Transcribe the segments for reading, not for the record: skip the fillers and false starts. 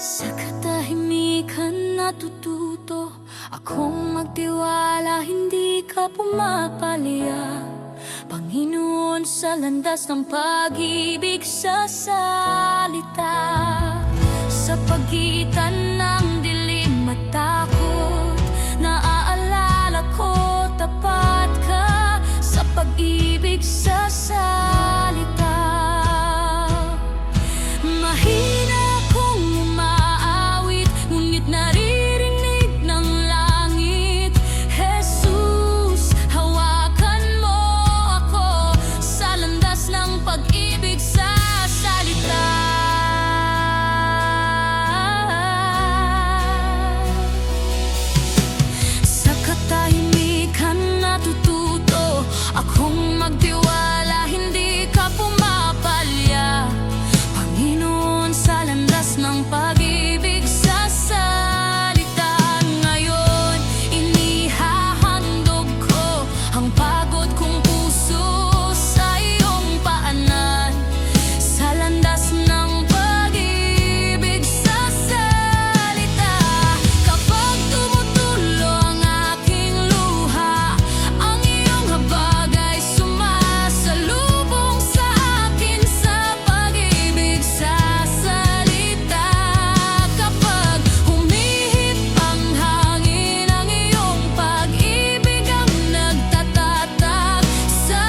Sa katahimikan natututo akong magtiwala, hindi ka pumapalya. Panginoon, sa landas ng pag-ibig sa salita. Sa pagitan ng dilim at takot, naaalala ko tapat ka. Sa pag-ibig sa salita, mahina kong umaawit, ngunit naririnig ng langit. Jesus, hawakan mo ako sa landas ng pag-ibig sa salita. Sa katahimikan natututo akong magtiwala, hindi ka pumapalya. Panginoon, sa landas ng pag-ibig sa salita. Ngayon, inihahandog ko ang pagod kong puso sa iyong paanan. Sa landas ng pag-ibig sa salita. Kapag tumutulo ang aking luha, ang iyong habag ay sumasalubong sa akin. Sa pag-ibig sa salita. Kapag humihip ang hangin, ang iyong pag-ibig ang nagtatatag sa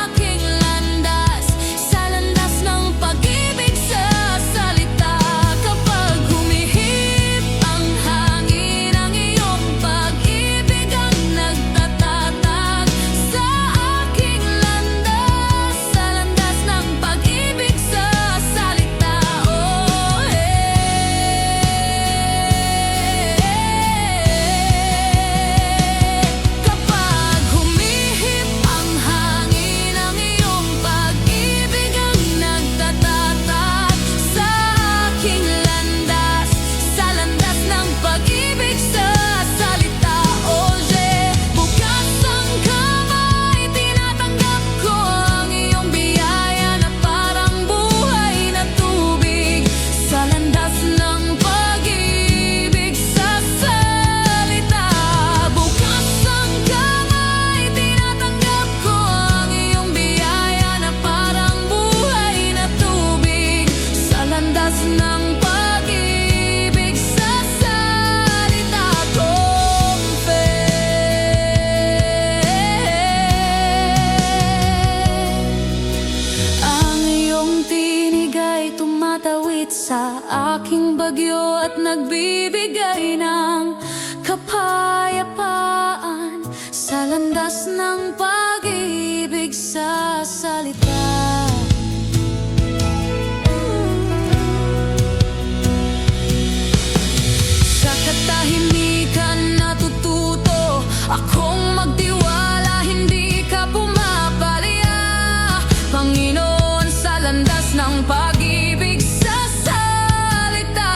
aking landas. Sa landas ng pag-ibig sa salita. Kapag humihip ang hangin, ang iyong pag-ibig ang nagtatatag sa aking landas. Sa landas ng pag-ibig sa salita. Kapag humihip ang hangin, ang iyong pag-ibig ang nagtatatag sa aking landas. Sa landas ng pag-ibig sa salita. Bukas ang kamay, tinatanggap ko ang iyong biyaya na parang buhay na tubig. Sa landas ng pag-ibig sa salita. Bukas ang kamay, tinatanggap ko ang iyong biyaya na parang buhay na tubig. Sa landas ng pag-ibig sa salita. Ang iyong tinig ay tumatawid sa aking bagyo at nagbibigay ng kapayapaan. Sa landas ng pag-ibig sa salita. Sa katahimikan natututo akong magtiwala, hindi ka pumapalya. Panginoon, sa landas ng pag-ibig sa salita.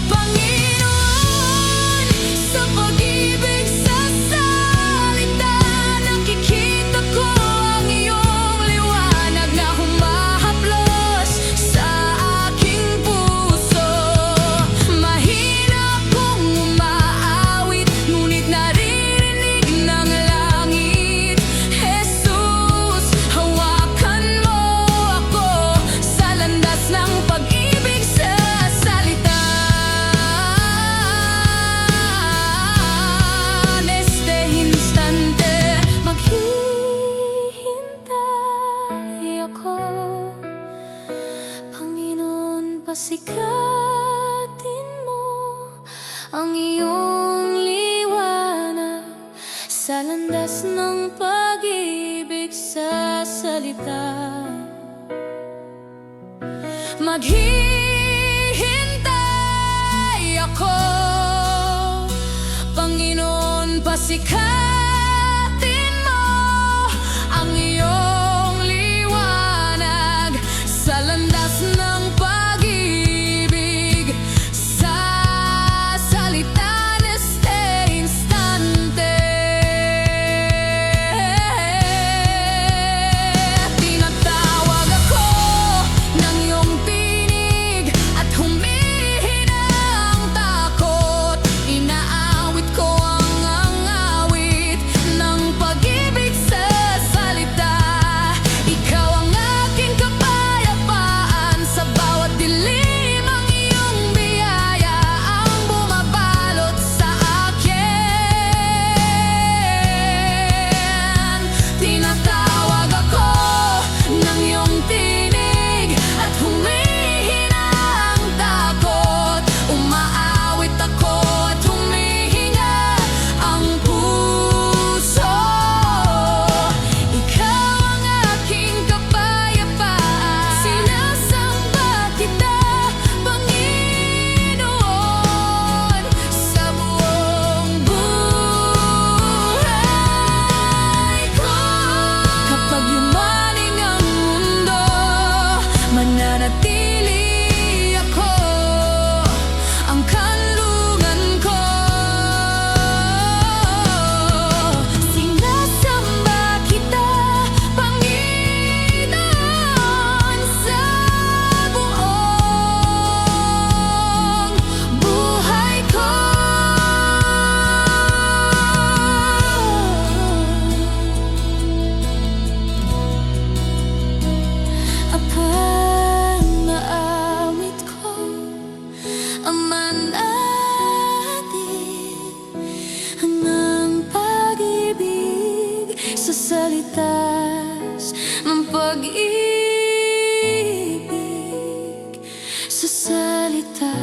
Panginoon, sa pag-ibig sa salita. Nakikita ko ang iyong liwanag na humahaplos sa aking puso. Mahina kong umaawit, ngunit naririnig ng langit. Jesus, hawakan mo ako sa landas ng pag-ibig sa salita. Neste instante, maghihintay ako. Panginoon, pasikatin mo ang iyong liwanag sa landas ng pag-ibig sa salita. Maghihintay ako. Panginoon, pasikatin mo ang iyong liwanag sa landas ng pag-ibig sa salita. Neste instante. pag-ibig, sa salita.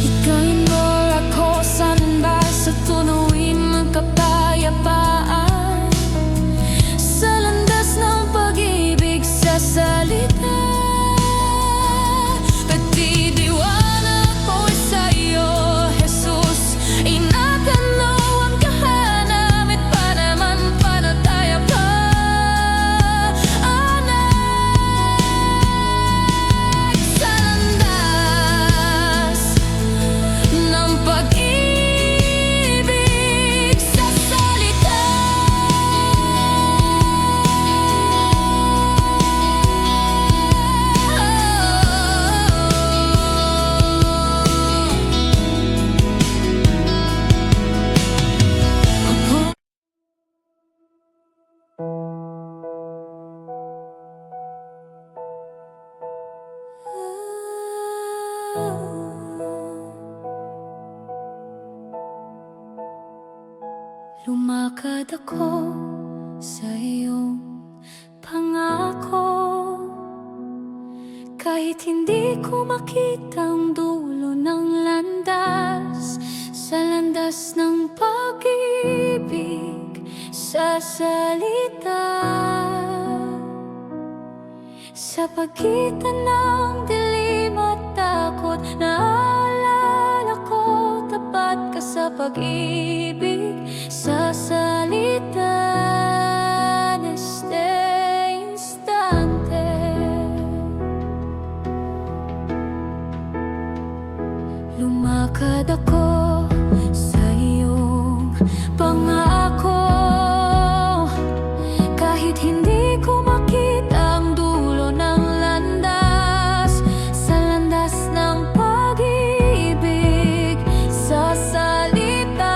Ikain mo ako samba sa tunawin ng kapayapaan, sa landas ng pag-ibig, sa salita. Pagdidiwang ako'y sa'yo, Jesus, inakano ang kahanap at panamanpalataya pa. Sa landas ng pag-ibig, sa salita. Lumakad ako sa iyong pangako, kahit hindi ko makita ang dulo ng landas, sa landas ng pag-ibig, sa salita. Sa pagitan ng dilim at takot, naalala ko, tapat ka sa pag-ibig, sa salita. Neste instante, lumakad ako sa iyong pangako, kahit hindi ko makita ang dulo ng landas, sa landas ng pag-ibig, sa salita.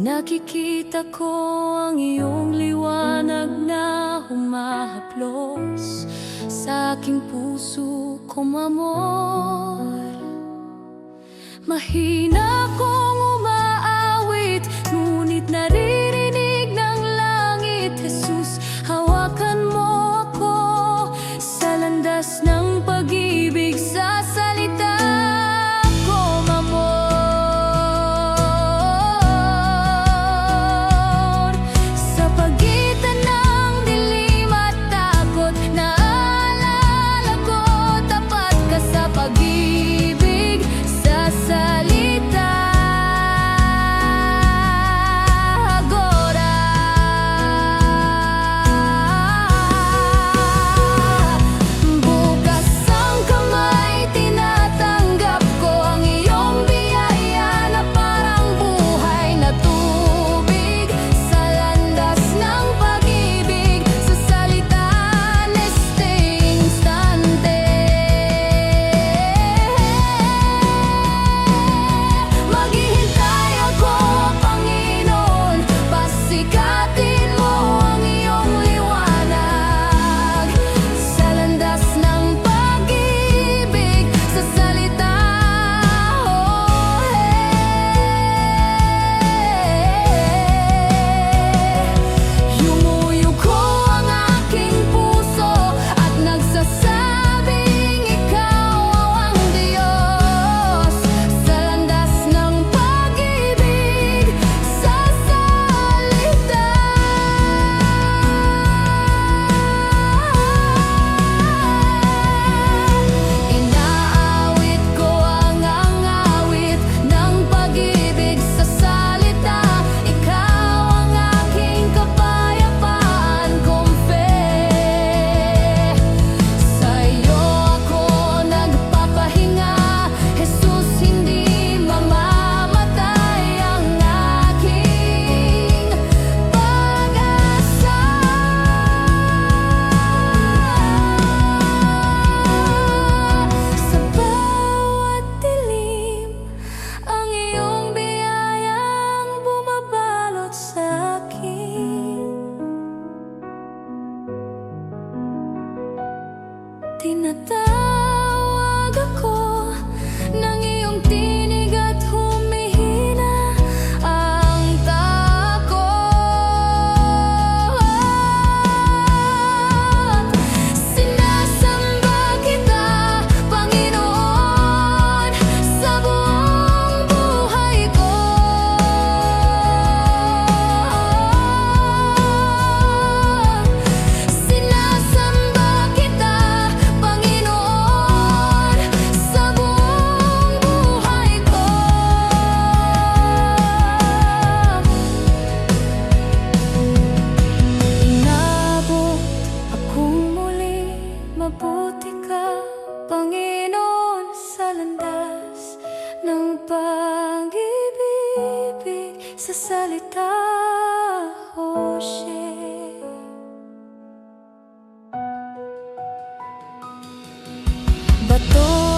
Nakikita ko ang iyong liwanag na humahaplos sa aking puso kong amor. Mahina kong umaawit, ngunit naririnig ng langit. Jesus, hawakan mo ako sa landas ng pag-ibig, sa salita kong amor. Sa pagitan ng dilim at takot, naalala ko tapat ka sa pag-ibig, sa salita. Agora, bukas ang kamay, tinatanggap ko ang iyong biyaya na parang buhay na tubig, sa landas ng pag-ibig, sa salita neste instante. Maghihintay ako, Panginoon, pasikatin mo ang iyong liwanag, sa landas ng pag-ibig, sa salita. Yumuyuko ang aking puso at nagsasabing ikaw ang Diyos, sa landas ng pag-ibig, sa salita. Inaawit ko ang awit ng pag-ibig, sa salita. Ikaw ang aking kapayapaan, kumpe. Sa iyo ako nagpapahinga, Jesus, hindi mamamatay ang aking pag-asa. Sa bawat dilim, ang iyong biyayang bumabalot sa akin. Tinatawag ako ng iyong tinig at humihina ang takot. Sinasamba kita, Panginoon, sa buong buhay ko. Sinasamba kita, Panginoon, sa buong buhay ko. Inabot akong muli, mabuti ka, Panginoon, sa landas ng pag-ibig, sa salita, Hoshe. Bato